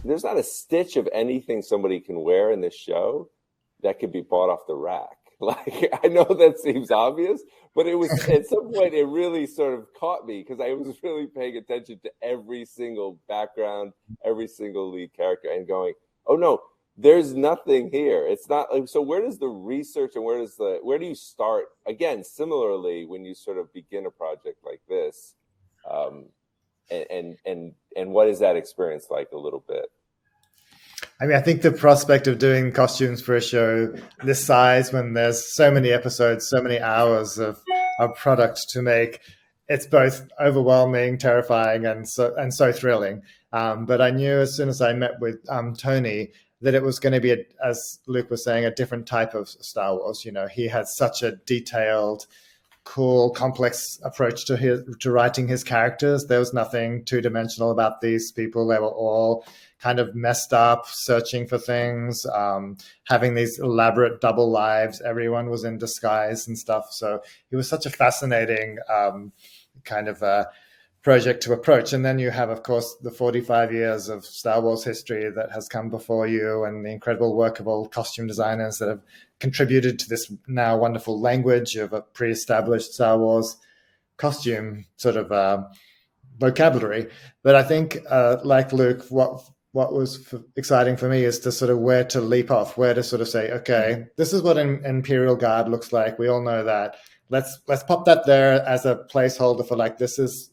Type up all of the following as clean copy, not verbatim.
there's not a stitch of anything somebody can wear in this show that could be bought off the rack. Like, I know that seems obvious, but it was at some point it really sort of caught me because I was really paying attention to every single background, every single lead character, and going, oh no, there's nothing here. It's not like, so where does the research and where do you start? Again, similarly, when you sort of begin a project like this, and what is that experience like a little bit? I mean, I think the prospect of doing costumes for a show this size, when there's so many episodes, so many hours of product to make, it's both overwhelming, terrifying, and so thrilling. But I knew as soon as I met with Tony that it was going to be, as Luke was saying, a different type of Star Wars. You know, he had such a detailed, cool, complex approach to writing his characters. There was nothing two-dimensional about these people. They were all kind of messed up, searching for things, having these elaborate double lives. Everyone was in disguise and stuff. So it was such a fascinating kind of project to approach. And then you have, of course, the 45 years of Star Wars history that has come before you, and the incredible work of all costume designers that have contributed to this now wonderful language of a pre-established Star Wars costume sort of vocabulary. But I think, like Luke, what was exciting for me is to sort of where to leap off, where to sort of say, okay, this is what an Imperial Guard looks like. We all know that. Let's pop that there as a placeholder for like, this is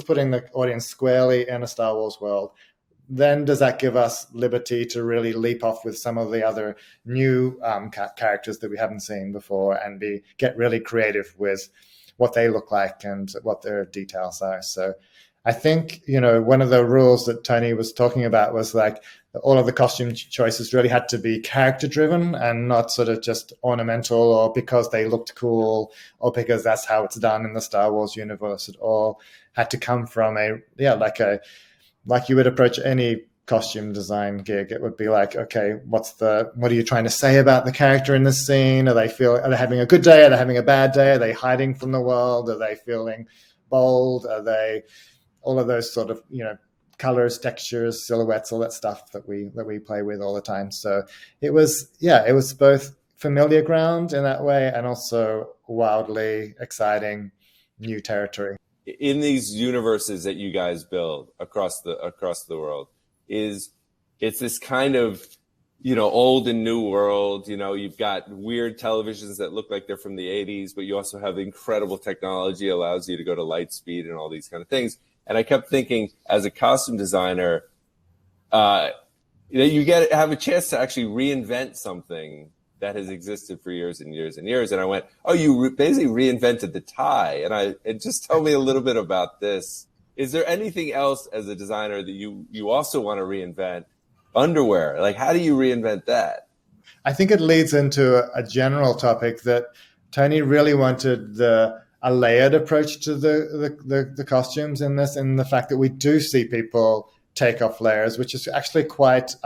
putting the audience squarely in a Star Wars world. Then does that give us liberty to really leap off with some of the other new characters that we haven't seen before and get really creative with what they look like and what their details are. So I think, you know, one of the rules that Tony was talking about was like all of the costume choices really had to be character driven and not sort of just ornamental or because they looked cool or because that's how it's done in the Star Wars universe. It all had to come from like you would approach any costume design gig. It would be like, okay, what are you trying to say about the character in this scene? Are they having a good day? Are they having a bad day? Are they hiding from the world? Are they feeling bold? Are they all of those sort of, you know, colors, textures, silhouettes, all that stuff that we play with all the time. So it was both familiar ground in that way and also wildly exciting new territory. In these universes that you guys build across the world, it's this kind of, you know, old and new world. You know, you've got weird televisions that look like they're from the 80s, but you also have incredible technology allows you to go to light speed and all these kind of things. And I kept thinking, as a costume designer, you have a chance to actually reinvent something that has existed for years and years and years. And I went, oh, you basically reinvented the tie. And just tell me a little bit about this. Is there anything else as a designer that you also want to reinvent? Underwear, like how do you reinvent that? I think it leads into a general topic that Tony really wanted a layered approach to the costumes in this, and the fact that we do see people take off layers, which is actually quite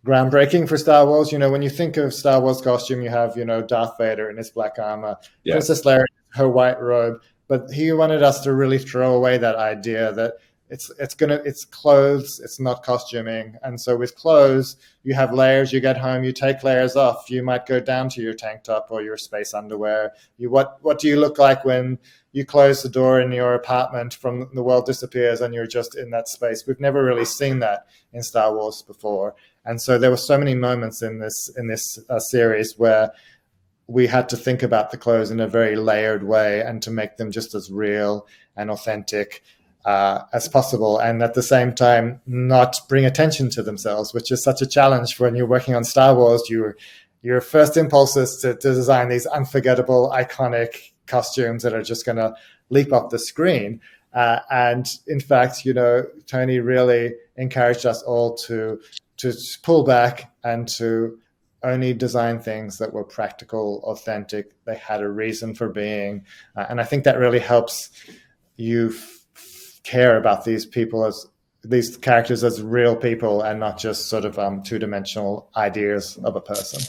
groundbreaking for Star Wars. You know, when you think of Star Wars costume, you have, you know, Darth Vader in his black armor, yeah. Princess Leia in her white robe, but he wanted us to really throw away that idea that it's clothes, it's not costuming. And so with clothes, you have layers, you get home, you take layers off. You might go down to your tank top or your space underwear. What do you look like when you close the door in your apartment, from the world disappears and you're just in that space? We've never really seen that in Star Wars before. And so there were so many moments in this series where we had to think about the clothes in a very layered way and to make them just as real and authentic as possible, and at the same time not bring attention to themselves, which is such a challenge when you're working on Star Wars. Your first impulse is to design these unforgettable, iconic costumes that are just going to leap off the screen. And in fact, you know, Tony really encouraged us all to pull back and to only design things that were practical, authentic. They had a reason for being, and I think that really helps you care about these characters as real people and not just sort of two-dimensional ideas of a person.